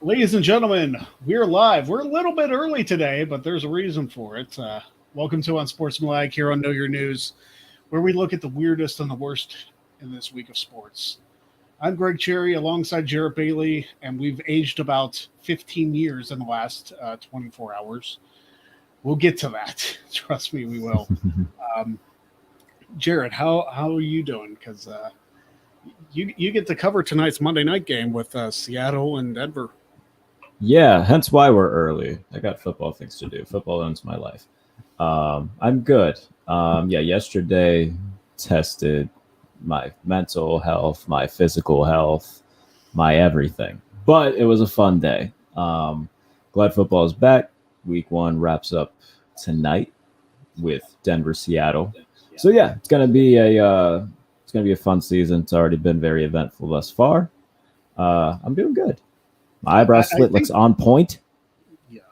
Ladies and gentlemen, we're live. We're a little bit early today, but there's a reason for it. Welcome to Unsportsmanlike here on Know Your News, where we look at the weirdest and the worst in this week of sports. I'm Greg Cherry alongside Jarrett Bailey, and we've aged about 15 years in the last 24 hours. We'll get to that. Trust me, we will. Jarrett, how are you doing? Because you get to cover tonight's Monday night game with Seattle and Denver. Yeah, hence why we're early. I got football things to do. Football owns my life. I'm good. Yesterday tested my mental health, my physical health, my everything. But it was a fun day. Glad football is back. Week 1 wraps up tonight with Denver, Seattle. So yeah, it's gonna be a fun season. It's already been very eventful thus far. I'm doing good. My eyebrow slit looks on point. Yeah.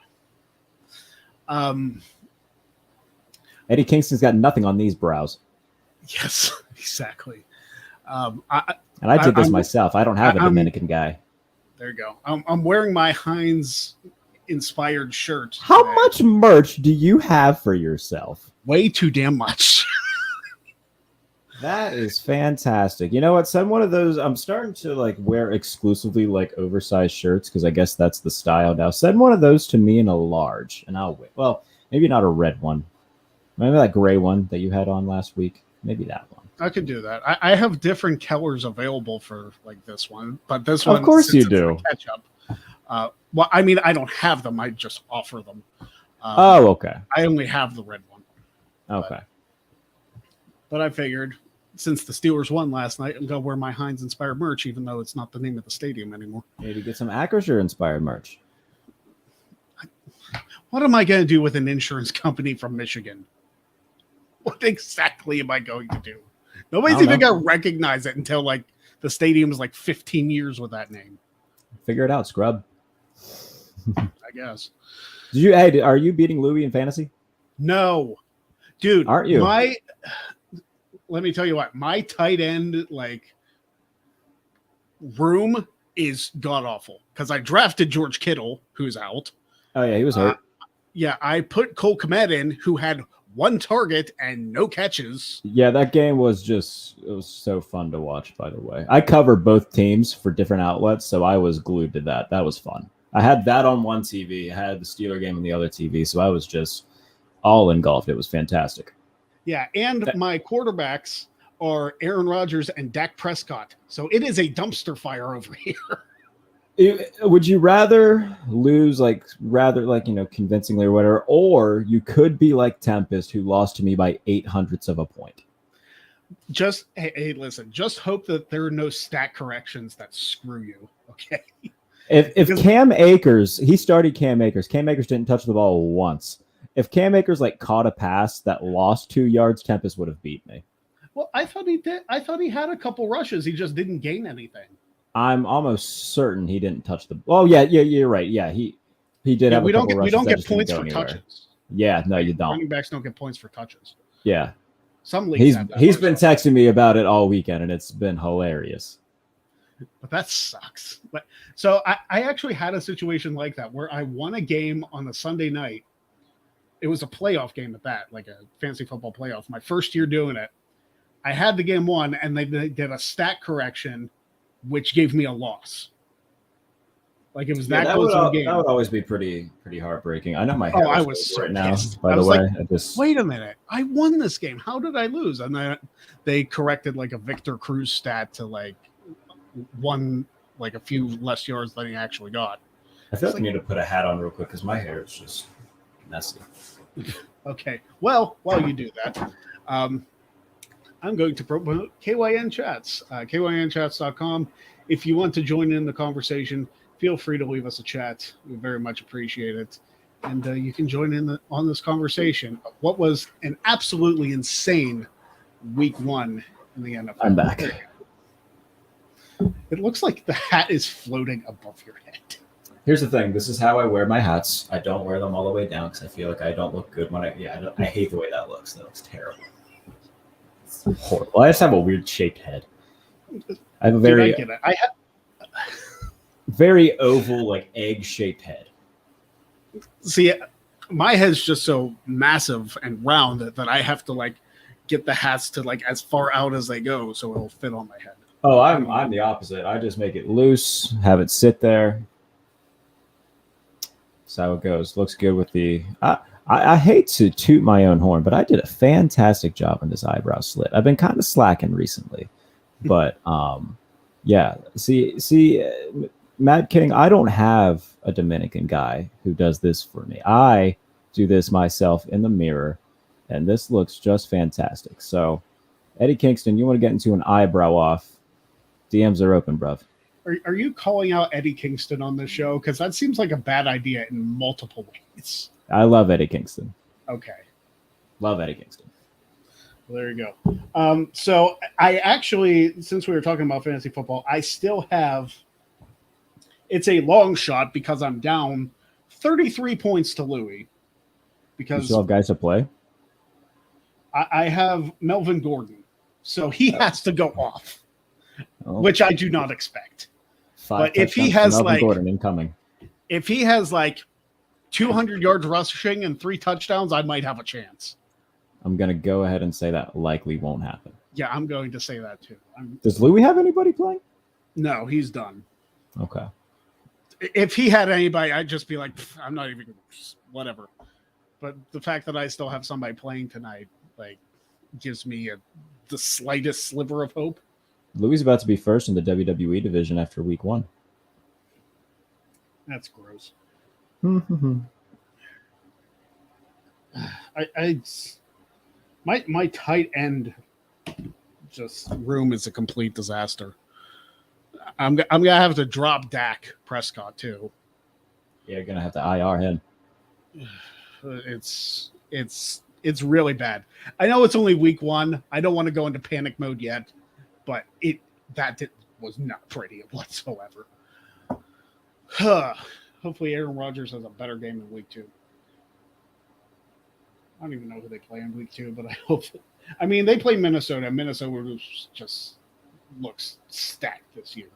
Eddie Kingston's got nothing on these brows. Yes, exactly. I did this myself. I don't have a Dominican guy. There you go. I'm wearing my Heinz inspired shirt. How much merch do you have for yourself? Way too damn much. That is fantastic. You know what? Send one of those. I'm starting to wear exclusively oversized shirts because I guess that's the style now. Send one of those to me in a large, and I'll wait. Well, maybe not a red one. Maybe that gray one that you had on last week. Maybe that one. I could do that. I have different colors available for this one, but this one, of course, you do. Ketchup. Well, I mean, I don't have them. I just offer them. Okay. I only have the red one. Okay. But I figured, since the Steelers won last night, I'm going to wear my Heinz-inspired merch, even though it's not the name of the stadium anymore. Maybe get some Acrisure-inspired merch. What am I going to do with an insurance company from Michigan? What exactly am I going to do? Nobody's even going to recognize it until, the stadium is 15 years with that name. Figure it out, scrub. I guess. Are you beating Louis in fantasy? No. Dude, aren't you? Let me tell you what, my tight end room is god awful because I drafted George Kittle, who's out. Oh yeah, he was hurt. I put Cole Kmet in, who had 1 target and no catches. Yeah, that game was it was so fun to watch. By the way, I covered both teams for different outlets, so I was glued to that. That was fun. I had that on one TV. I had the Steeler game on the other TV, so I was just all engulfed. It was fantastic. Yeah, and my quarterbacks are Aaron Rodgers and Dak Prescott. So it is a dumpster fire over here. Would you rather lose convincingly or whatever, or you could be like Tempest, who lost to me by 0.08 of a point? Just hey, listen. Just hope that there are no stat corrections that screw you. Okay. If Cam Akers, he started Cam Akers. Cam Akers didn't touch the ball once. If Cam Akers caught a pass that lost 2 yards, Tempest would have beat me. Well, I thought he did. I thought he had a couple rushes. He just didn't gain anything. I'm almost certain he didn't touch the. Oh yeah, you're right. Yeah, he did have a couple rushes. We don't get points for touches. Yeah, no, you don't. Running backs don't get points for touches. Yeah, some leagues. He's been texting me about it all weekend, and it's been hilarious. But that sucks. But so I actually had a situation like that where I won a game on a Sunday night. It was a playoff game at that, like a fantasy football playoff. My first year doing it, I had the game won, and they did a stat correction, which gave me a loss. It was that close to the game. That would always be pretty heartbreaking. I know my hair. I was so right now. pissed. By the way, wait a minute. I won this game. How did I lose? And then they corrected a Victor Cruz stat to one a few less yards than he actually got. I feel like I need to put a hat on real quick because my hair is just messy. Okay. Well, while you do that, I'm going to promote KYN Chats, KYNchats.com. If you want to join in the conversation, feel free to leave us a chat. We very much appreciate it. And you can join in on this conversation. What was an absolutely insane week 1 in the NFL? I'm back. It looks like the hat is floating above your head. Here's the thing. This is how I wear my hats. I don't wear them all the way down because I feel like I don't look good when I hate the way that looks. That looks terrible. It's horrible. I just have a weird shaped head. I have a very. Dude, I get it. very oval, like egg-shaped head. See, my head's just so massive and round that I have to like get the hats to like as far out as they go so it'll fit on my head. Oh, I'm the opposite. I just make it loose, have it sit there. That's how it goes. Looks good with the. I hate to toot my own horn, but I did a fantastic job on this eyebrow slit. I've been kind of slacking recently, but yeah. See, Mad King, I don't have a Dominican guy who does this for me. I do this myself in the mirror, and this looks just fantastic. So, Eddie Kingston, you want to get into an eyebrow off? DMs are open, bruv. Are you calling out Eddie Kingston on this show? Because that seems like a bad idea in multiple ways. I love Eddie Kingston. Okay. Love Eddie Kingston. Well, there you go. So I actually, since we were talking about fantasy football, I still have, it's a long shot because I'm down 33 points to Louis. Because you still have guys to play? I have Melvin Gordon. So he has to go off. Which I do not expect. But if he has like Gordon incoming, if he has like 200 yards rushing and 3 touchdowns, I might have a chance. I'm gonna go ahead and say that likely won't happen. Yeah, I'm going to say that too. Does Louis have anybody playing? No, he's done. Okay. If he had anybody, I'd just be like, I'm not even whatever. But the fact that I still have somebody playing tonight, like, gives me the slightest sliver of hope. Louis is about to be first in the WWE division after week 1. That's gross. My tight end just room is a complete disaster. I'm gonna have to drop Dak Prescott too. Yeah, you're gonna have to IR him. It's really bad. I know it's only week 1. I don't want to go into panic mode yet. But was not pretty whatsoever. Hopefully Aaron Rodgers has a better game in week 2. I don't even know who they play in week 2, but I hope. I mean, they play Minnesota. Minnesota just looks stacked this year.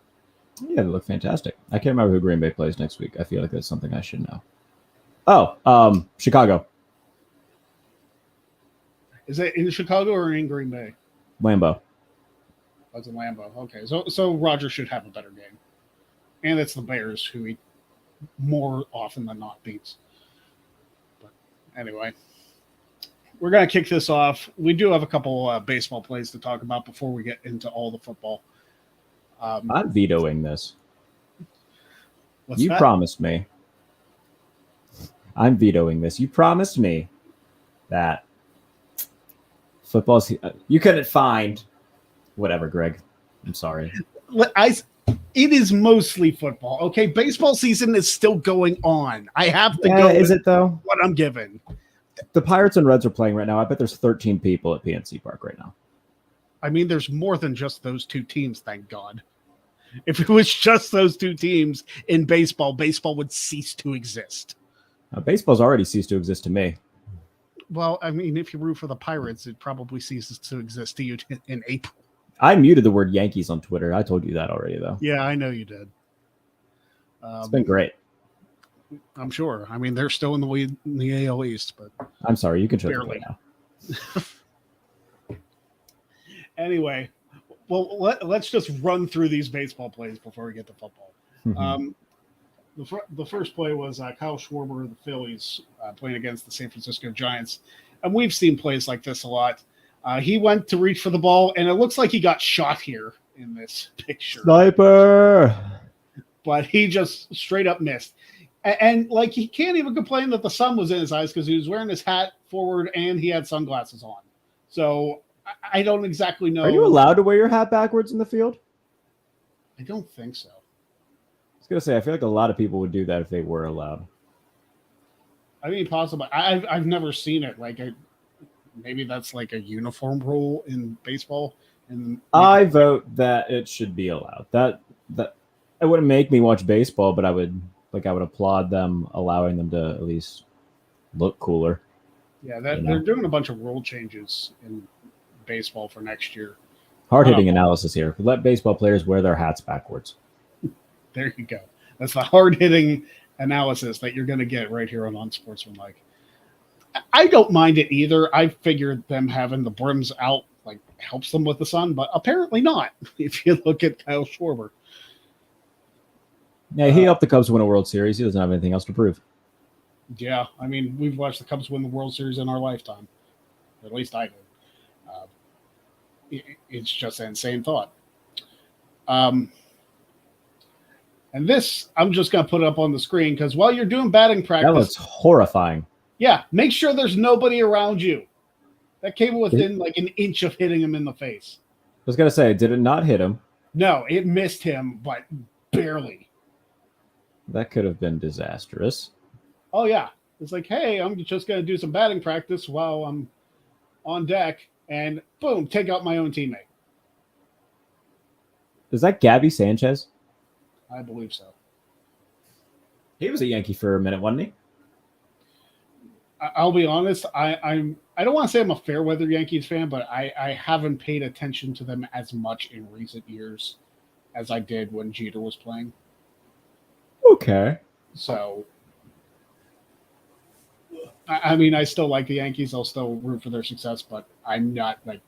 Yeah, they look fantastic. I can't remember who Green Bay plays next week. I feel like that's something I should know. Oh, Chicago. Is it in Chicago or in Green Bay? Lambeau. It's in Lambeau. Okay, so Rodgers should have a better game. And it's the Bears who he more often than not beats. But anyway, we're going to kick this off. We do have a couple baseball plays to talk about before we get into all the football. I'm vetoing this. What's that? Promised me. I'm vetoing this. You promised me that football's... You couldn't find... Whatever, Greg. I'm sorry. It is mostly football. Okay, baseball season is still going on. I have to go. Is it though? What I'm given. The Pirates and Reds are playing right now. I bet there's 13 people at PNC Park right now. I mean, there's more than just those 2 teams. Thank God. If it was just those 2 teams in baseball, baseball would cease to exist. Baseball's already ceased to exist to me. Well, I mean, if you root for the Pirates, it probably ceases to exist to you in April. I muted the word Yankees on Twitter. I told you that already, though. Yeah, I know you did. It's been great. I'm sure. I mean, they're still in the lead in the AL East, but I'm sorry. You can shut barely now. Anyway, well, let's just run through these baseball plays before we get to football. The first play was Kyle Schwarber of the Phillies playing against the San Francisco Giants, and we've seen plays like this a lot. He went to reach for the ball, and it looks like he got shot here in this picture. Sniper! But he just straight up missed. And like, he can't even complain that the sun was in his eyes because he was wearing his hat forward and he had sunglasses on. So I don't exactly know. Are you allowed to wear your hat backwards in the field? I don't think so. I was going to say, I feel like a lot of people would do that if they were allowed. I mean, possibly. I've never seen it. Like, maybe that's like a uniform rule in baseball. And I vote that it should be allowed. That it wouldn't make me watch baseball, but I would applaud them allowing them to at least look cooler. Yeah, they're doing a bunch of rule changes in baseball for next year. Hard-hitting analysis here. Let baseball players wear their hats backwards. There you go. That's the hard-hitting analysis that you're going to get right here on Unsportsmanlike. I don't mind it either. I figured them having the brims out like helps them with the sun, but apparently not. If you look at Kyle Schwarber. Yeah, he helped the Cubs win a World Series. He doesn't have anything else to prove. Yeah, I mean, we've watched the Cubs win the World Series in our lifetime. At least I did. It's just an insane thought. And this, I'm just going to put up on the screen because while you're doing batting practice. That looks horrifying. Yeah, make sure there's nobody around you. That came within like an inch of hitting him in the face. I was going to say, did it not hit him? No, it missed him, but barely. That could have been disastrous. Oh, yeah. It's like, hey, I'm just going to do some batting practice while I'm on deck. And boom, take out my own teammate. Is that Gabby Sanchez? I believe so. He was a Yankee for a minute, wasn't he? I'll be honest. I don't want to say I'm a fair weather Yankees fan, but I haven't paid attention to them as much in recent years as I did when Jeter was playing. Okay. So, I mean, I still like the Yankees. I'll still root for their success, but I'm not like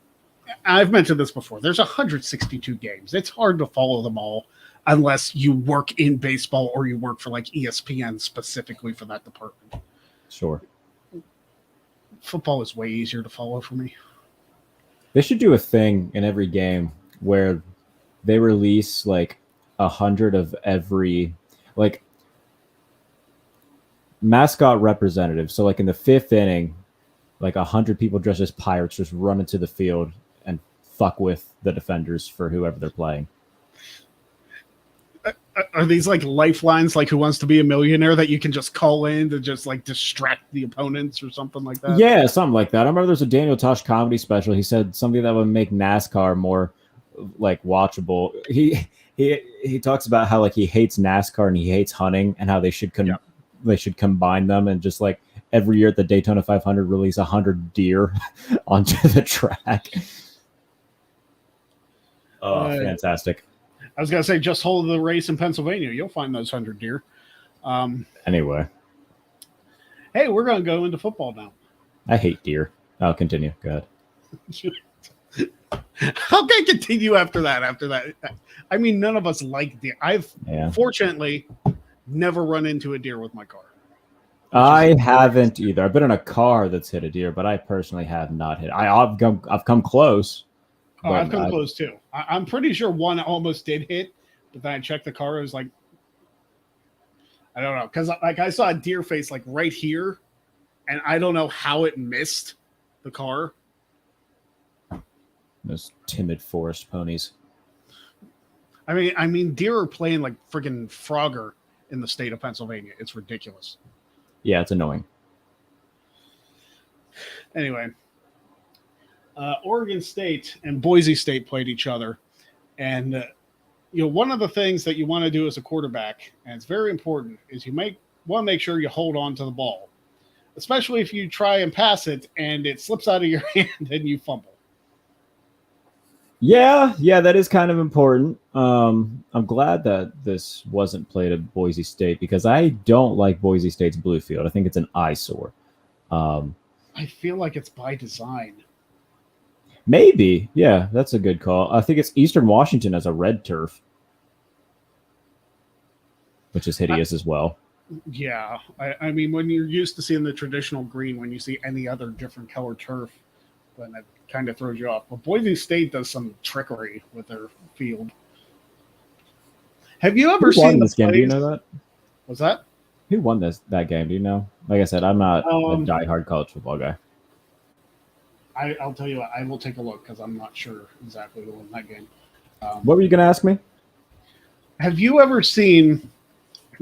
I've mentioned this before. There's 162 games. It's hard to follow them all unless you work in baseball or you work for like ESPN specifically for that department. Sure. Football is way easier to follow for me. They should do a thing in every game where they release like 100 of every like mascot representative. So like in the 5th inning, like 100 people dressed as pirates just run into the field and fuck with the defenders for whoever they're playing. Are these like lifelines, like Who Wants to Be a Millionaire, that you can just call in to just like distract the opponents or something like that? Yeah, something like that. I remember there's a Daniel Tosh comedy special. He said something that would make NASCAR more like watchable. He talks about how like he hates NASCAR and he hates hunting and how they should they should combine them, and just like every year at the Daytona 500 release 100 deer onto the track. Oh, fantastic. I was going to say, just hold the race in Pennsylvania. You'll find those 100 deer. Anyway. Hey, we're going to go into football now. I hate deer. I'll continue. Go ahead. How can I continue after that? I mean, none of us like deer. I've fortunately never run into a deer with my car. I haven't either. I've been in a car that's hit a deer, but I personally have not hit. I've come close. Oh, I've come close too. I'm pretty sure one almost did hit, but then I checked the car. It was like, I don't know, because like I saw a deer face like right here, and I don't know how it missed the car. Those timid forest ponies. I mean, deer are playing like freaking Frogger in the state of Pennsylvania. It's ridiculous. Yeah, it's annoying. Anyway. Oregon State and Boise State played each other. And, one of the things that you want to do as a quarterback, and it's very important, is you want to make sure you hold on to the ball, especially if you try and pass it and it slips out of your hand and you fumble. Yeah, that is kind of important. I'm glad that this wasn't played at Boise State because I don't like Boise State's blue field. I think it's an eyesore. I feel like it's by design. Maybe. Yeah, that's a good call. I think it's Eastern Washington as a red turf, which is hideous as well. Yeah. I mean, when you're used to seeing the traditional green, when you see any other different color turf, then it kind of throws you off. But Boise State does some trickery with their field. Have you ever seen this game? Do you know that? What's that? Who won that game? Do you know? Like I said, I'm not a diehard college football guy. I'll tell you what, I will take a look because I'm not sure exactly who won that game. What were you going to ask me? Have you ever seen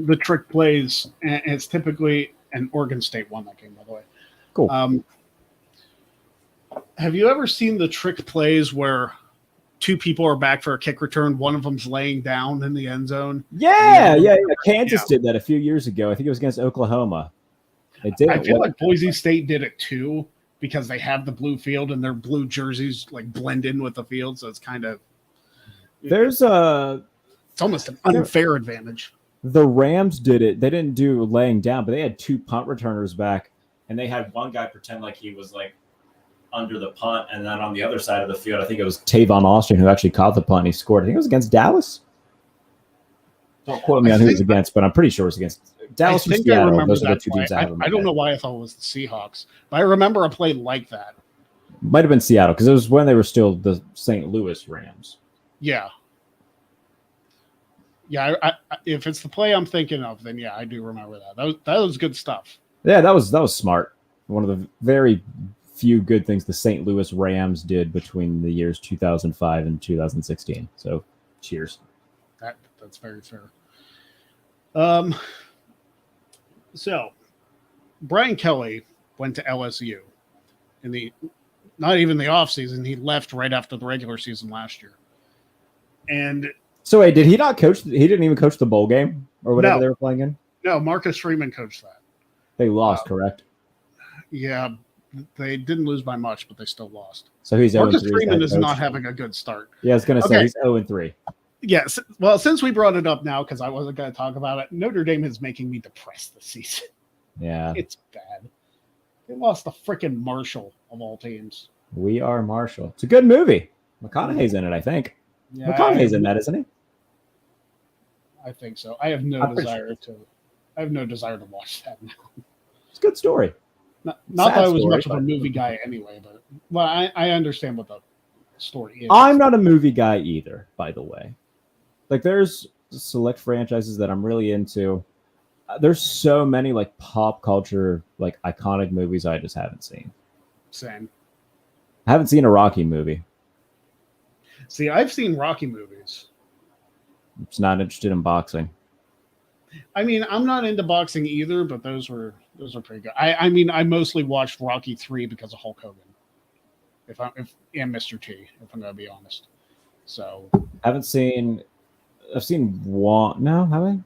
the trick plays? And it's typically an Oregon State won that game, by the way. Cool. Have you ever seen the trick plays where two people are back for a kick return? One of them's laying down in the end zone. Yeah. Kansas did that a few years ago. I think it was against Oklahoma. They did. I feel like Boise State did it too, because they have the blue field and their blue jerseys like blend in with the field. So it's kind of, it's almost an unfair advantage. The Rams did it. They didn't do laying down, but they had 2 punt returners back, and they had one guy pretend like he was like under the punt, and then on the other side of the field, I think it was Tavon Austin who actually caught the punt and he scored. I think it was against Dallas. Don't quote me on who it was against, but I'm pretty sure it was against Dallas or Seattle. Those are the 2 teams I have. I don't know why I thought it was the Seahawks, but I remember a play like that. Might have been Seattle because it was when they were still the St. Louis Rams. Yeah. Yeah, if it's the play I'm thinking of, then yeah, I do remember that. That was good stuff. Yeah, that was smart. One of the very few good things the St. Louis Rams did between the years 2005 and 2016. So, cheers. That's very fair. So, Brian Kelly went to LSU in not even the offseason. He left right after the regular season last year. And so wait, did he not coach? He didn't even coach the bowl game or whatever they were playing in? No, Marcus Freeman coached that. They lost, correct? Yeah, they didn't lose by much, but they still lost. So he's Marcus Freeman is not having a good start. Yeah, I was going to say he's 0-3. Yes. Well, since we brought it up now, because I wasn't going to talk about it, Notre Dame is making me depressed this season. Yeah. It's bad. They lost the freaking Marshall of all teams. We Are Marshall. It's a good movie. McConaughey's in it, I think. Yeah, McConaughey's in that, isn't he? I think so. I have no desire to watch that now. It's a good story. Not that I was much of a movie guy anyway, but I understand what the story is. I'm not a movie guy either, by the way. Like, there's select franchises that I'm really into. There's so many like pop culture, like iconic movies I just haven't seen. Same. I haven't seen a Rocky movie. See, I've seen Rocky movies. I'm just not interested in boxing. I mean, I'm not into boxing either, but those were pretty good. I mean, I mostly watched Rocky 3 because of Hulk Hogan. And Mr. T, if I'm gonna be honest. So I've seen one. No, have I?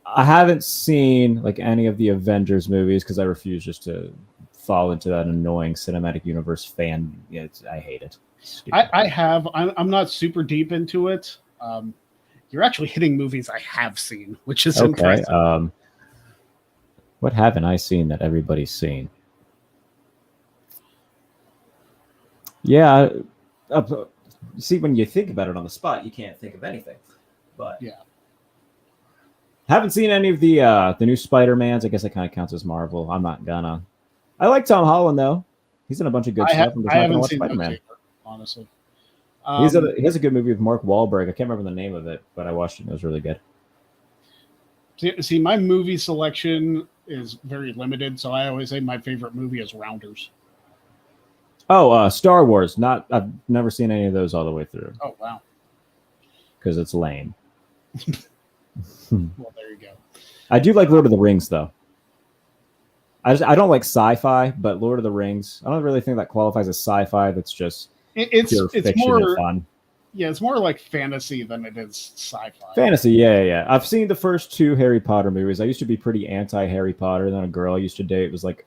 I haven't seen like any of the Avengers movies because I refuse just to fall into that annoying cinematic universe fan. Yeah, I hate it. I have. I'm not super deep into it. You're actually hitting movies I have seen, which is impressive. What haven't I seen that everybody's seen? Yeah. See, when you think about it on the spot, you can't think of anything. But yeah. Haven't seen any of the new Spider-Mans. I guess that kind of counts as Marvel. I'm not gonna. I like Tom Holland though. He's in a bunch of good stuff. I haven't seen Spider-Man, honestly. He has a good movie with Mark Wahlberg. I can't remember the name of it, but I watched it and it was really good. See, my movie selection is very limited, so I always say my favorite movie is Rounders. Oh, Star Wars. I've never seen any of those all the way through. Oh, wow. Because it's lame. Well, there you go. I do like Lord of the Rings, though. I don't like sci-fi, but Lord of the Rings, I don't really think that qualifies as sci-fi. That's just it's fiction more and fun. Yeah, it's more like fantasy than it is sci-fi. Fantasy, yeah. I've seen the first 2 Harry Potter movies. I used to be pretty anti-Harry Potter. Then a girl I used to date was like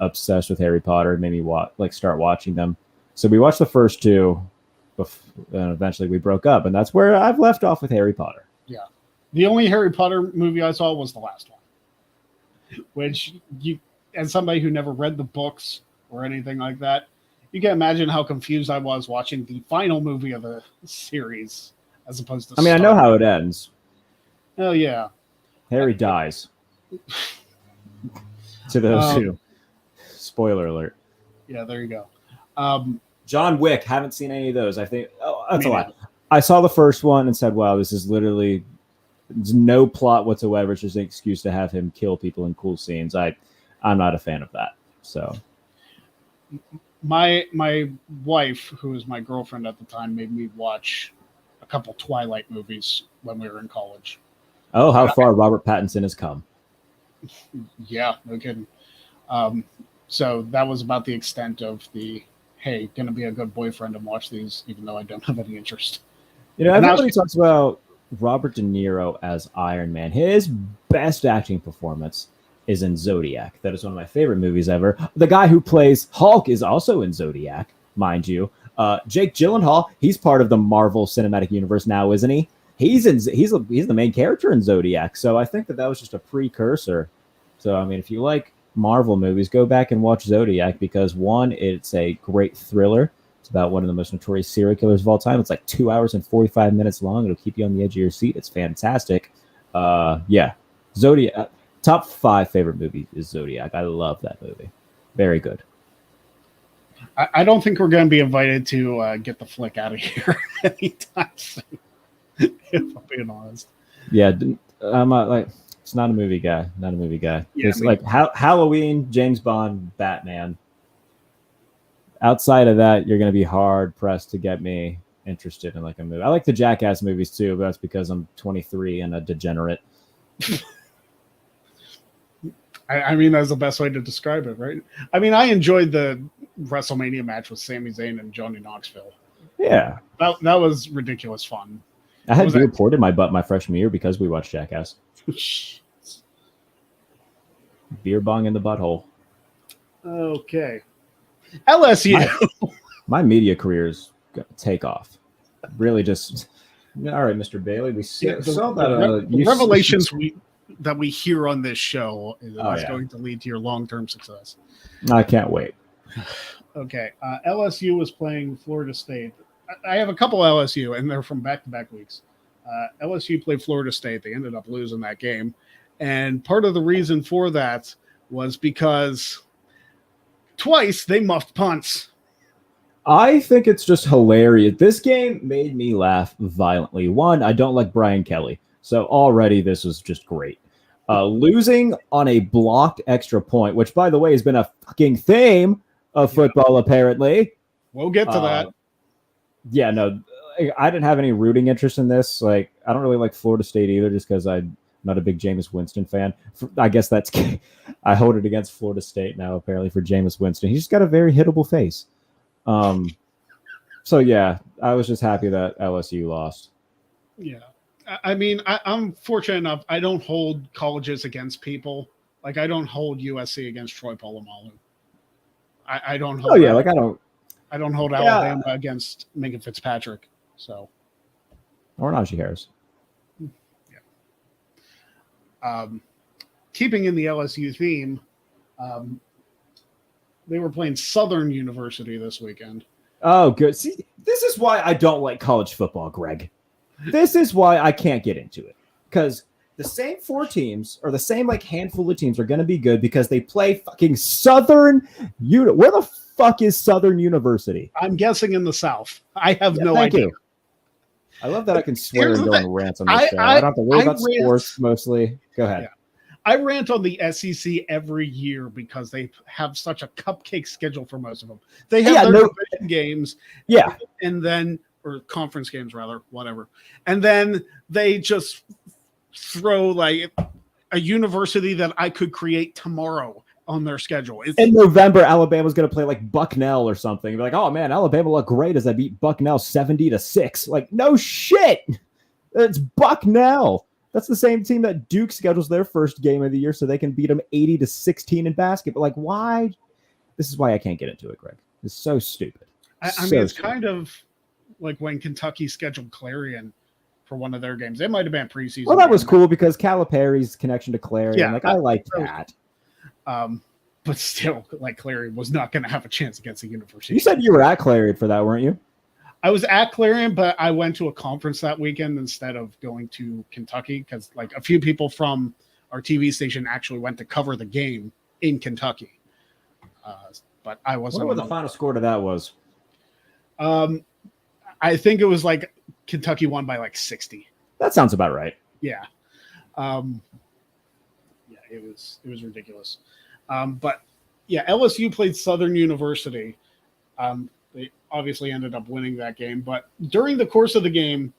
obsessed with Harry Potter, made me start watching them. So we watched the first 2, and eventually we broke up, and that's where I've left off with Harry Potter. Yeah, the only Harry Potter movie I saw was the last one, which as somebody who never read the books or anything like that, you can imagine how confused I was watching the final movie of the series as opposed to. I mean, I know how it ends. Oh yeah, Harry dies. To those who. Spoiler alert. Yeah, there you go. John Wick, haven't seen any of those. I think that's a lot. I saw the first one and said, wow, this is literally no plot whatsoever. It's just an excuse to have him kill people in cool scenes. I'm not a fan of that. So my wife, who was my girlfriend at the time, made me watch a couple Twilight movies when we were in college. Oh, how far Robert Pattinson has come. Yeah, no kidding. So that was about the extent of the, hey, going to be a good boyfriend and watch these, even though I don't have any interest. You know, everybody talks about Robert De Niro as Iron Man. His best acting performance is in Zodiac. That is one of my favorite movies ever. The guy who plays Hulk is also in Zodiac, mind you. Jake Gyllenhaal, he's part of the Marvel Cinematic Universe now, isn't he? he's the main character in Zodiac. So I think that was just a precursor. So I mean, if you like Marvel movies, go back and watch Zodiac because one, it's a great thriller. It's about one of the most notorious serial killers of all time. It's like 2 hours and 45 minutes long. It'll keep you on the edge of your seat. It's fantastic. Yeah, Zodiac. Top 5 favorite movie is Zodiac. I love that movie. Very good. I don't think we're going to be invited to get the flick out of here anytime soon, if I'm being honest. Yeah, I'm like, it's not a movie guy. Not a movie guy. Yeah, it's like Halloween, James Bond, Batman. Outside of that, you're going to be hard pressed to get me interested in like a movie. I like the Jackass movies too, but that's because I'm 23 and a degenerate. I mean, that's the best way to describe it, right? I mean, I enjoyed the WrestleMania match with Sami Zayn and Johnny Knoxville. Yeah. That was ridiculous fun. I had beer poured in my butt my freshman year because we watched Jackass. Beer bong in the butthole. Okay. LSU. My media career's going to take off. Really just... All right, Mr. Bailey, we saw that... the revelations that we hear on this show is going to lead to your long-term success. I can't wait. Okay. LSU was playing Florida State. I have a couple LSU, and they're from back-to-back weeks. LSU played Florida State. They ended up losing that game. And part of the reason for that was because twice they muffed punts. I think it's just hilarious. This game made me laugh violently. One, I don't like Brian Kelly. So already this was just great. Losing on a blocked extra point, which, by the way, has been a fucking theme of football, apparently. We'll get to that. Yeah, no, I didn't have any rooting interest in this. Like, I don't really like Florida State either, just because I'm not a big Jameis Winston fan. I guess that's I hold it against Florida State now, apparently, for Jameis Winston. He's just got a very hittable face. So yeah, I was just happy that LSU lost. Yeah. I mean, I'm fortunate enough. I don't hold colleges against people. Like, I don't hold USC against Troy Polamalu. I don't hold. Oh yeah, like I don't hold Alabama against Minka Fitzpatrick. So, or Najee Harris. Yeah. Keeping in the LSU theme, they were playing Southern University this weekend. Oh, good. See, this is why I don't like college football, Greg. This is why I can't get into it. Because the same 4 teams, or the same like handful of teams, are going to be good because they play fucking Southern. Where the fuck is Southern University? I'm guessing in the South. I have no thank idea. You. I love that I can swear and go on rants on this show. I don't have to worry about sports mostly. Go ahead. Yeah. I rant on the SEC every year because they have such a cupcake schedule for most of them. They have their division games, and then or conference games rather, whatever, and then they just throw like a university that I could create tomorrow on their schedule. In November, Alabama's going to play like Bucknell or something. Be like, oh man, Alabama looked great as I beat Bucknell 70-6. Like, no shit, it's Bucknell. That's the same team that Duke schedules their first game of the year so they can beat them 80-16 in basketball. Like, why? This is why I can't get into it, Greg. It's so stupid. I mean, it's kind of like when Kentucky scheduled Clarion for one of their games. It might have been preseason. Well, that was cool because Calipari's connection to Clarion. Yeah, like, I liked that. But still, like, Clarion was not going to have a chance against the university. You said you were at Clarion for that, weren't you? I was at Clarion, but I went to a conference that weekend instead of going to Kentucky because, like, a few people from our TV station actually went to cover the game in Kentucky. But I wasn't. I wonder what the final score to that was. I think it was like Kentucky won by like 60. That sounds about right. Yeah. It was ridiculous. But yeah, LSU played Southern University. They obviously ended up winning that game, but during the course of the game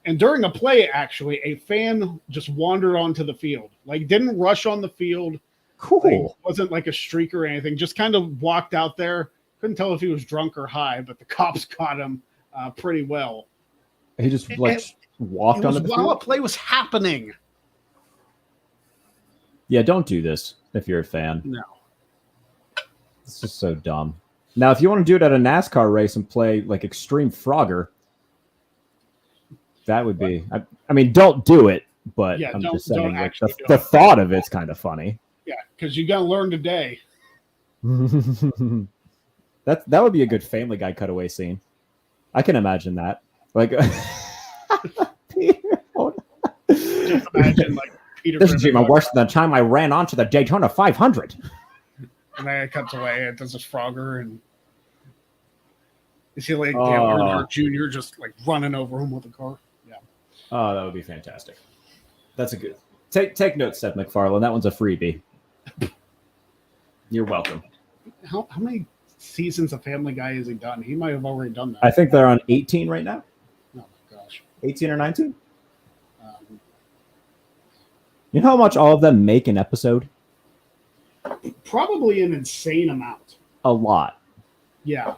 and during a play, actually, a fan just wandered onto the field, like didn't rush on the field. Cool. Like, wasn't like a streak or anything. Just kind of walked out there. Couldn't tell if he was drunk or high, but the cops caught him pretty well. He just walked on the field while a play was happening. Yeah, don't do this if you're a fan. No. It's just so dumb. Now, if you want to do it at a NASCAR race and play like Extreme Frogger, That would be. I mean, don't do it, but Yeah, I'm don't- just saying don't like, actually do the it. thought of it's kind of funny. Yeah, because you got to learn today. That would be a good Family Guy cutaway scene. I can imagine that. Like, Just imagine like Peter this is Griffin even worse than the time I ran onto the Daytona 500. and then it cuts away. It does a Frogger, and you see like Dale Earnhardt Jr. just like running over him with a car. Yeah. Oh, that would be fantastic. That's a good. Take notes, Seth MacFarlane. That one's a freebie. You're welcome. How many seasons of Family Guy has he done? He might have already done that. I think they're on 18 right now. Oh my gosh. 18 or 19. You know how much all of them make an episode? Probably an insane amount. A lot. Yeah.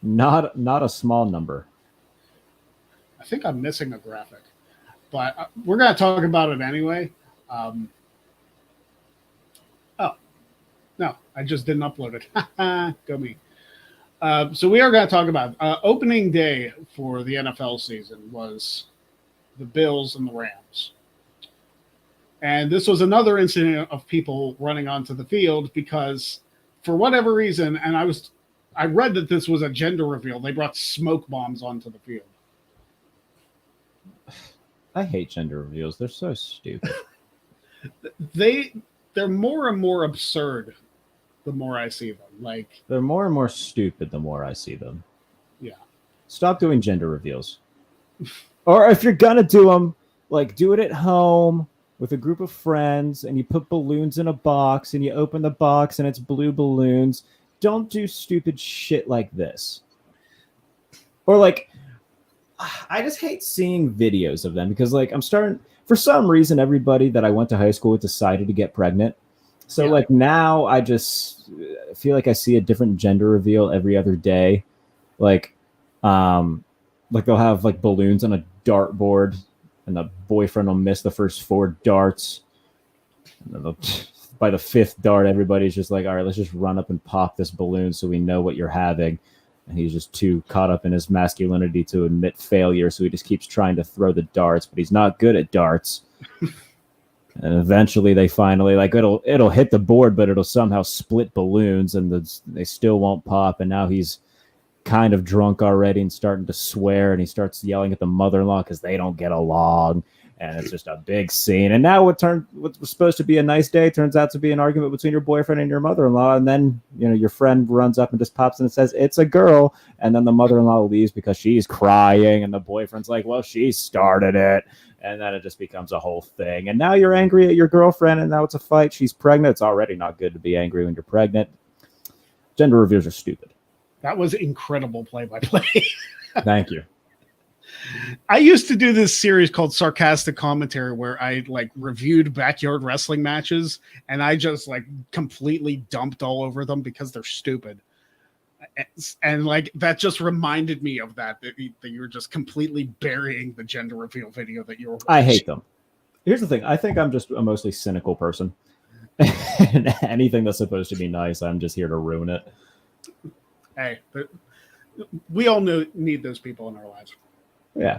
Not a small number. I think I'm missing a graphic, but we're going to talk about it anyway. Oh, no, I just didn't upload it. Go me. So we are going to talk about opening day for the NFL season was the Bills and the Rams. And this was another incident of people running onto the field because for whatever reason, and I read that this was a gender reveal. They brought smoke bombs onto the field. I hate gender reveals. They're so stupid. They're more and more absurd the more I see them. Like They're more and more stupid the more I see them. Yeah. Stop doing gender reveals. Or if you're gonna do them, like do it at home with a group of friends and you put balloons in a box and you open the box and it's blue balloons. Don't do stupid shit like this. Or like, I just hate seeing videos of them because like for some reason, everybody that I went to high school with decided to get pregnant. So Yeah. like now I just feel like I see a different gender reveal every other day. Like they'll have like balloons on a dartboard and the boyfriend will miss the first 4 darts. And then by the 5th dart, everybody's just like, all right, let's just run up and pop this balloon so we know what you're having. And he's just too caught up in his masculinity to admit failure. So he just keeps trying to throw the darts, but he's not good at darts. And eventually they finally like it'll hit the board, but it'll somehow split balloons and they still won't pop. And now he's kind of drunk already and starting to swear, and he starts yelling at the mother-in-law because they don't get along, and it's just a big scene. And now what was supposed to be a nice day turns out to be an argument between your boyfriend and your mother-in-law, and then your friend runs up and just pops in and says it's a girl, and then the mother-in-law leaves because she's crying, and the boyfriend's like, well, she started it, and then it just becomes a whole thing. And now you're angry at your girlfriend, and now it's a fight. She's pregnant. It's already not good to be angry when you're pregnant. Gender reveals are stupid. that was incredible play-by-play. Thank you. I used to do this series called Sarcastic Commentary where I like reviewed backyard wrestling matches and I just like completely dumped all over them because they're stupid. And like that just reminded me of that you were just completely burying the gender reveal video that you were watching. I hate them. Here's the thing. I think I'm just a mostly cynical person. And anything that's supposed to be nice, I'm just here to ruin it. Hey, we all need those people in our lives. Yeah.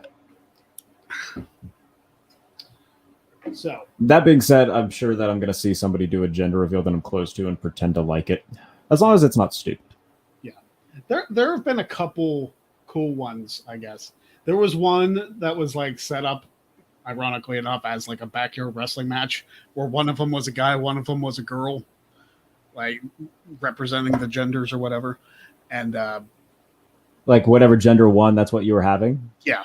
So that being said, I'm sure that I'm going to see somebody do a gender reveal that I'm close to and pretend to like it, as long as it's not stupid. Yeah, there have been a couple cool ones, I guess. There was one that was like set up, ironically enough, as like a backyard wrestling match where one of them was a guy, one of them was a girl, like representing the genders or whatever. And like whatever gender won, that's what you were having. Yeah,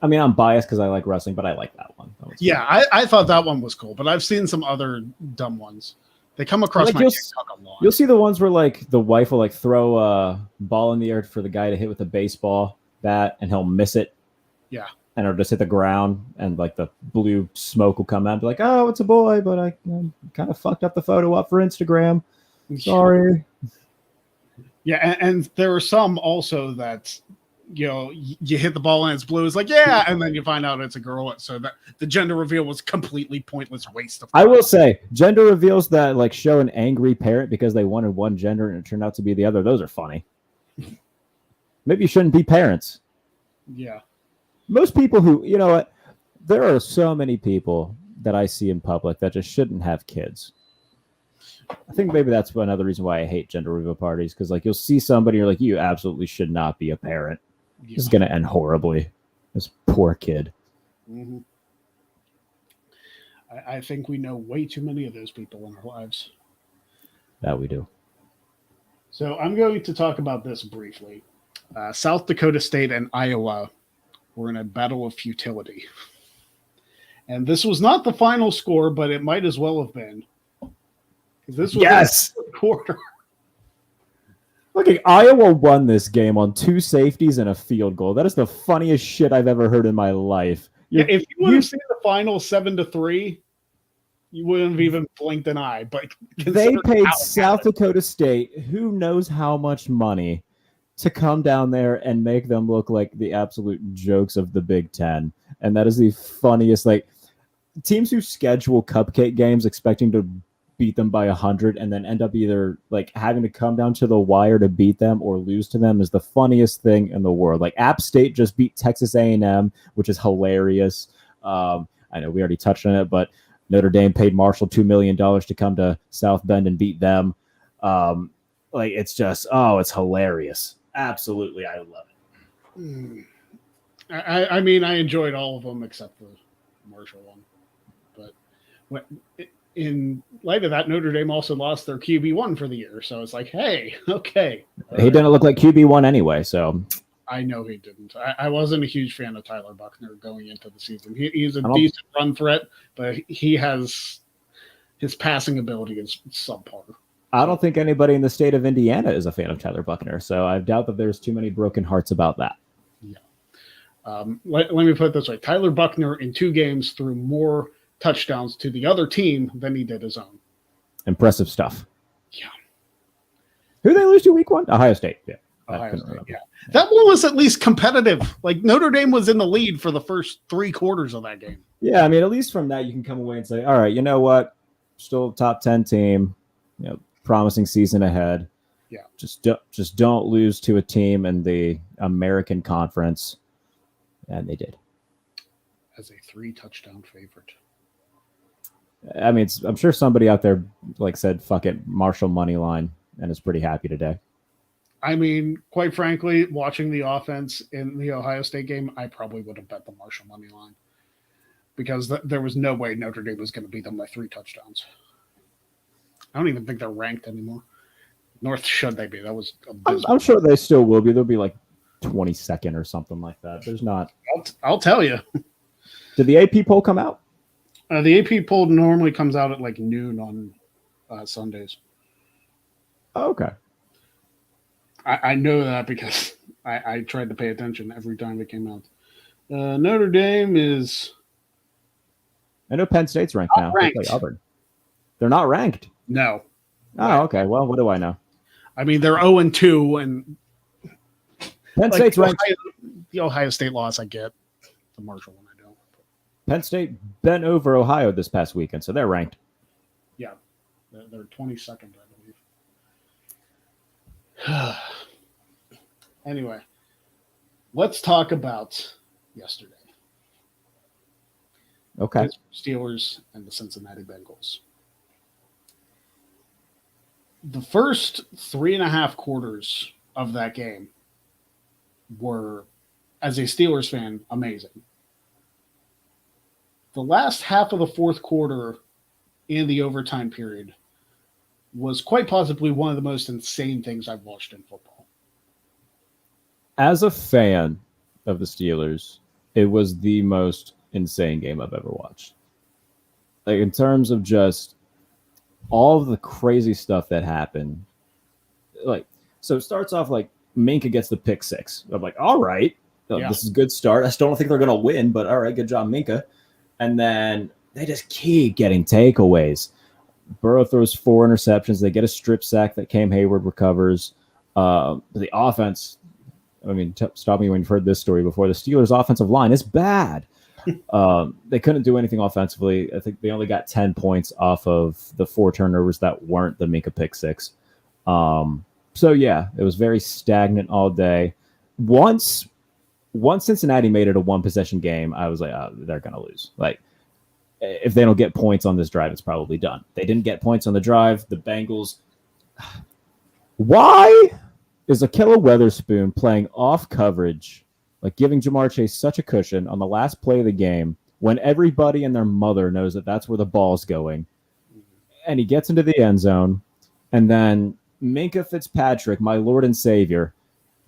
I'm biased because I like wrestling, but I like that one. Yeah, I thought that one was cool, but I've seen some other dumb ones. They come across my TikTok a lot. You'll see the ones where like the wife will like throw a ball in the air for the guy to hit with a baseball bat, and he'll miss it. Yeah, and it'll just hit the ground, and like the blue smoke will come out and be like, "Oh, it's a boy," but I kind of fucked up the photo up for Instagram. Sorry. Yeah, and there are some also that, you hit the ball and it's blue. It's like, yeah, and then you find out it's a girl. So that the gender reveal was completely pointless waste of time. I will say, gender reveals that like show an angry parent because they wanted one gender and it turned out to be the other. Those are funny. Maybe you shouldn't be parents. Yeah. Most people who, you know what, there are so many people that I see in public that just shouldn't have kids. I think maybe that's another reason why I hate gender reveal parties, because like you'll see somebody, you're like, you absolutely should not be a parent. Yeah. This is going to end horribly. This poor kid. Mm-hmm. I think we know way too many of those people in our lives. That we do. So I'm going to talk about this briefly. South Dakota State and Iowa were in a battle of futility. And this was not the final score, but it might as well have been. This was the quarter. Look, Iowa won this game on 2 safeties and a field goal. That is the funniest shit I've ever heard in my life. If you would have seen the final 7-3, you wouldn't have even blinked an eye. But they paid South Dakota State who knows how much money to come down there and make them look like the absolute jokes of the Big Ten. And that is the funniest. Like, teams who schedule cupcake games expecting to beat them by 100 and then end up either like having to come down to the wire to beat them or lose to them is the funniest thing in the world. Like, App State just beat Texas A&M, which is hilarious. I know we already touched on it, but Notre Dame paid Marshall $2 million to come to South Bend and beat them. Like, it's just, it's hilarious. Absolutely, I love it. I mean, I enjoyed all of them except the Marshall one. But in light of that, Notre Dame also lost their QB1 for the year. So it's like, hey, okay. He didn't look like QB1 anyway, so. I know he didn't. I wasn't a huge fan of Tyler Buckner going into the season. He's a decent run threat, but he has his passing ability is subpar. I don't think anybody in the state of Indiana is a fan of Tyler Buckner, so I doubt that there's too many broken hearts about that. Yeah. Let me put it this way. Tyler Buckner in 2 games threw more touchdowns to the other team than he did his own. Impressive stuff. Yeah. Who did they lose to week 1? Ohio State. Yeah. Ohio State, yeah. That one was at least competitive. Like, Notre Dame was in the lead for the first 3 quarters of that game. Yeah, I mean, at least from that, you can come away and say, all right, you know what? Still a top 10 team, you know, promising season ahead. Yeah. Just don't lose to a team in the American Conference. And they did. As a 3-touchdown favorite. I mean, I'm sure somebody out there said, fuck it, Marshall money line, and is pretty happy today. I mean, quite frankly, watching the offense in the Ohio State game, I probably would have bet the Marshall money line because there was no way Notre Dame was going to beat them by 3 touchdowns. I don't even think they're ranked anymore. North should they be? That was I'm sure they still will be. They'll be like 22nd or something like that. There's not. I'll tell you. Did the AP poll come out? The AP poll normally comes out at like noon on Sundays. Oh, okay. I know that because I tried to pay attention every time it came out. Notre Dame is. I know Penn State's ranked now. They play Auburn. They're not ranked. No. Oh, okay. Well, what do I know? I mean, they're 0-2, and Penn State's ranked. The Ohio State loss, I get. The Marshall one, I don't. Penn State bent over Ohio this past weekend, so they're ranked. Yeah, they're 22nd, I believe. Anyway, let's talk about yesterday. Okay. Steelers and the Cincinnati Bengals. The first 3.5 quarters of that game were, as a Steelers fan, amazing. The last half of the fourth quarter in the overtime period was quite possibly one of the most insane things I've watched in football. As a fan of the Steelers, it was the most insane game I've ever watched. Like, in terms of just all of the crazy stuff that happened. Like, so it starts off like Minka gets the pick 6. I'm like, all right, This is a good start. I still don't think they're going to win, but all right, good job, Minka. And then they just keep getting takeaways. Burrow throws 4 interceptions. They get a strip sack that Cam Hayward recovers. The offense, I mean, stop me when you've heard this story before. The Steelers' offensive line is bad. They couldn't do anything offensively. I think they only got 10 points off of the 4 turnovers that weren't the Minka pick 6. So, yeah, it was very stagnant all day. Once once Cincinnati made it a one-possession game, I was like, oh, they're going to lose. Like, if they don't get points on this drive, it's probably done. They didn't get points on the drive. The Bengals. Why is Akilla Weatherspoon playing off coverage, like giving Jamar Chase such a cushion on the last play of the game when everybody and their mother knows that that's where the ball's going? And he gets into the end zone, and then Minkah Fitzpatrick, my Lord and Savior,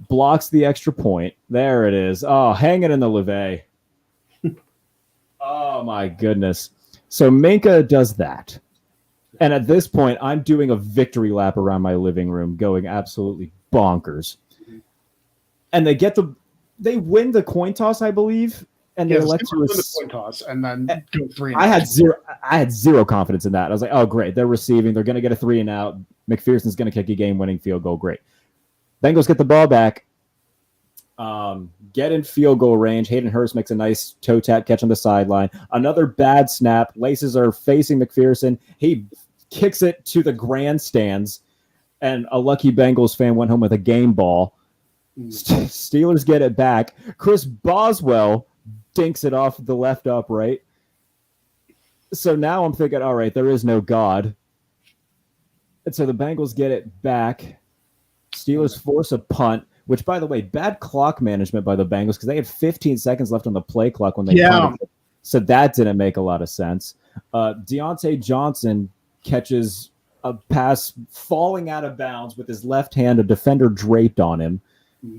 blocks the extra point. There it is. Oh, hang it in the levee. Oh, my goodness. So Minkah does that. And at this point, I'm doing a victory lap around my living room, going absolutely bonkers. And they win the coin toss, I believe. And they elect to win the coin toss and then go 3 and I had zero confidence in that. I was like, oh, great. They're receiving. They're going to get a 3 and out. McPherson's going to kick a game-winning field goal. Great. Bengals get the ball back. Get in field goal range. Hayden Hurst makes a nice toe tap catch on the sideline. Another bad snap. Laces are facing McPherson. He kicks it to the grandstands, and a lucky Bengals fan went home with a game ball. Steelers get it back. Chris Boswell dinks it off the left upright. So now I'm thinking, all right, there is no God. And so the Bengals get it back. Steelers force a punt, which, by the way, bad clock management by the Bengals because they had 15 seconds left on the play clock when they punted. So that didn't make a lot of sense. Deontay Johnson catches a pass falling out of bounds with his left hand, a defender draped on him.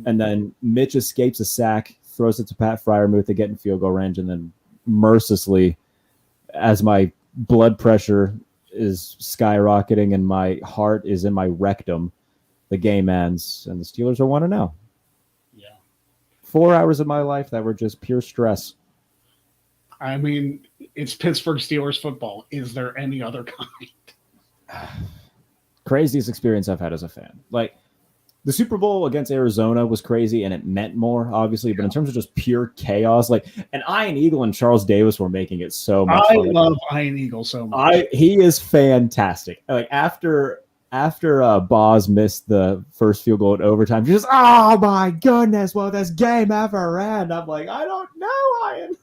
And then Mitch escapes a sack, throws it to Pat Freiermuth to get in field goal range, and then mercilessly, as my blood pressure is skyrocketing and my heart is in my rectum, the game ends, and the Steelers are 1-0. Yeah. 4 hours of my life that were just pure stress. I mean, it's Pittsburgh Steelers football. Is there any other kind? Craziest experience I've had as a fan. Like, the Super Bowl against Arizona was crazy, and it meant more, obviously. But in terms of just pure chaos, like, and Ian Eagle and Charles Davis were making it so much fun. I love Ian Eagle so much. He is fantastic. Like, after Boz missed the first field goal at overtime, he's just, oh my goodness, well, this game ever end. I'm like, I don't know, Ian.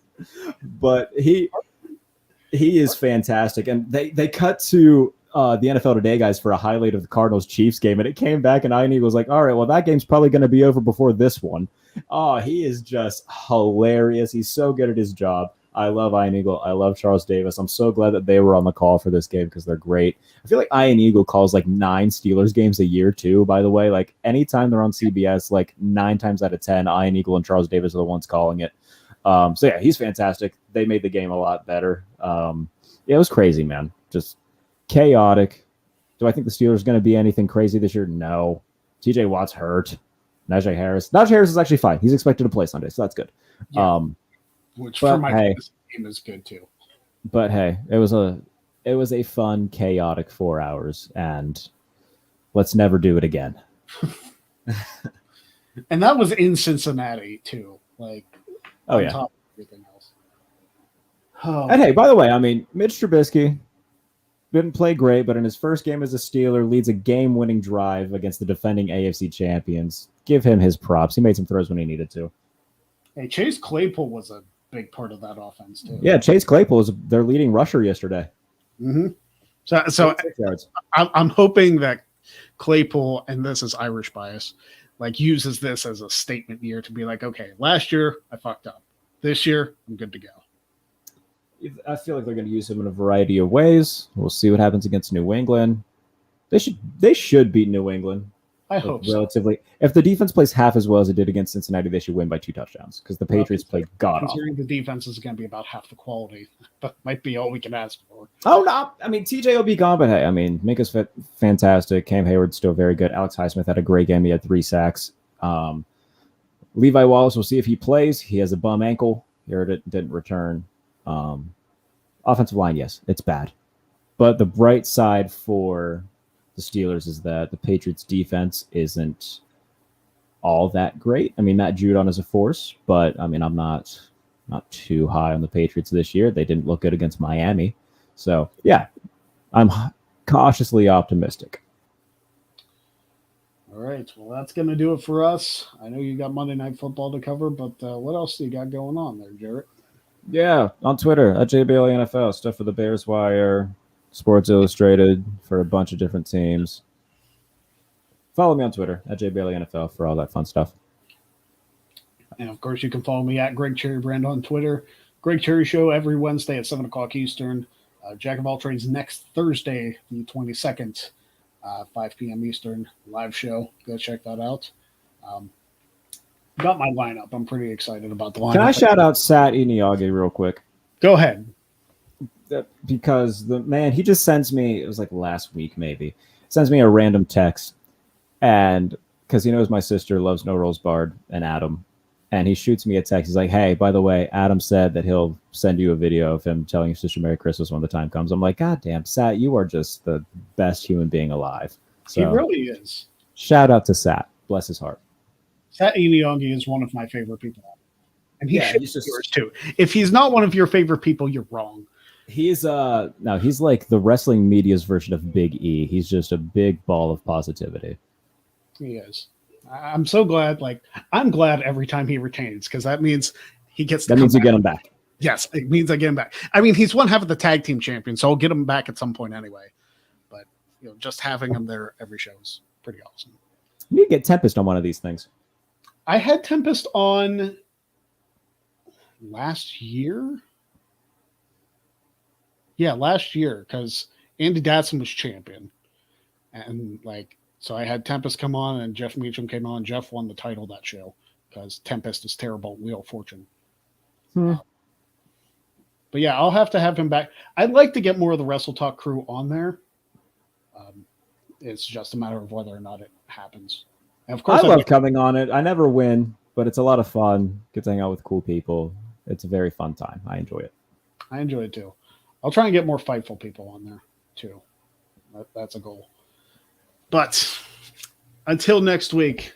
But he is fantastic. And they cut to the NFL Today guys for a highlight of the Cardinals-Chiefs game, and it came back, and Ian Eagle was like, all right, well, that game's probably going to be over before this one. Oh, he is just hilarious. He's so good at his job. I love Ian Eagle. I love Charles Davis. I'm so glad that they were on the call for this game because they're great. I feel like Ian Eagle calls like 9 Steelers games a year too, by the way. Like anytime they're on CBS, like 9 times out of 10, Ian Eagle and Charles Davis are the ones calling it. So yeah, he's fantastic. They made the game a lot better. Yeah, it was crazy, man. Just chaotic. Do I think the Steelers are going to be anything crazy this year? No. TJ Watt's hurt. Najee Harris is actually fine. He's expected to play Sunday, so that's good. Yeah. Which for my team is good too. But hey, it was a fun, chaotic 4 hours, and let's never do it again. And that was in Cincinnati too. Like, oh yeah. Top of everything else. Oh. And hey, by the way, I mean, Mitch Trubisky didn't play great, but in his first game as a Steeler, leads a game-winning drive against the defending AFC champions. Give him his props. He made some throws when he needed to. Hey, Chase Claypool was a big part of that offense too. Yeah, Chase Claypool was their leading rusher yesterday. Mm-hmm. So I'm hoping that Claypool, and this is Irish bias, like uses this as a statement year to be like, okay, last year I fucked up. This year I'm good to go. I feel like they're going to use him in a variety of ways. We'll see what happens against New England. They should beat New England. I hope relatively. So. If the defense plays half as well as it did against Cincinnati, they should win by 2 touchdowns because the Patriots played god awful. Considering the defense is going to be about half the quality, that might be all we can ask for. Oh no! I mean, TJ will be gone, but hey, I mean, Minka's fantastic. Cam Hayward's still very good. Alex Highsmith had a great game. He had 3 sacks. Levi Wallace, we'll see if he plays. He has a bum ankle. He heard it, didn't return. Offensive line, yes, it's bad. But the bright side for the Steelers is that the Patriots defense isn't all that great. I mean, Matt Judon is a force, but I mean, I'm not too high on the Patriots this year. They didn't look good against Miami. So yeah, I'm cautiously optimistic. All right. Well, that's going to do it for us. I know you got Monday Night Football to cover, but what else do you got going on there, Jarrett? Yeah, on Twitter at JBailey NFL, stuff for the Bears Wire, Sports Illustrated for a bunch of different teams. Follow me on Twitter at JBailey NFL for all that fun stuff. And of course, you can follow me at Greg Cherry Brand on Twitter. Greg Cherry Show every Wednesday at 7 o'clock Eastern. Jack of all trades next Thursday, the 22nd, 5 p.m. Eastern live show. Go check that out. Got my lineup. I'm pretty excited about the lineup. Can I shout out Sat Iniagi real quick? Go ahead. Because the man, he just sends me, it was like last week maybe, sends me a random text. And because he knows my sister loves No Rolls Barred and Adam. And he shoots me a text. He's like, hey, by the way, Adam said that he'll send you a video of him telling your sister Merry Christmas when the time comes. I'm like, God damn, Sat, you are just the best human being alive. So, he really is. Shout out to Sat. Bless his heart. Sat Iniagi is one of my favorite people. And Yeah, he's just yours too. If he's not one of your favorite people, you're wrong. He's he's like the wrestling media's version of Big E. He's just a big ball of positivity. He is. I'm so glad. I'm glad every time he retains because that means he gets. That means you get him back. Yes, it means I get him back. I mean, he's one half of the tag team champion, so I'll get him back at some point anyway. But just having him there every show is pretty awesome. You need to get Tempest on one of these things. I had Tempest on last year. Yeah, last year because Andy Datson was champion, and so I had Tempest come on, and Jeff Meacham came on. Jeff won the title that show because Tempest is terrible at Wheel of Fortune. But yeah, I'll have to have him back. I'd like to get more of the Wrestle Talk crew on there. It's just a matter of whether or not it happens. And of course, I love coming on it. I never win, but it's a lot of fun. Get to hang out with cool people. It's a very fun time. I enjoy it. I enjoy it too. I'll try and get more Fightful people on there too. That's a goal. But until next week,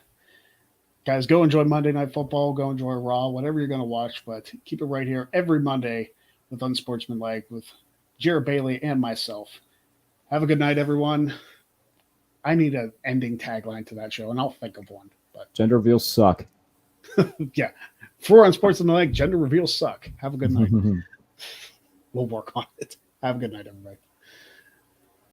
guys, go enjoy Monday Night Football. Go enjoy Raw, whatever you're going to watch. But keep it right here every Monday with Unsportsmanlike with Jarrett Bailey and myself. Have a good night, everyone. I need an ending tagline to that show, and I'll think of one. But gender reveals suck. Yeah. For Unsportsmanlike, gender reveals suck. Have a good night. We'll work on it. Have a good night, everybody.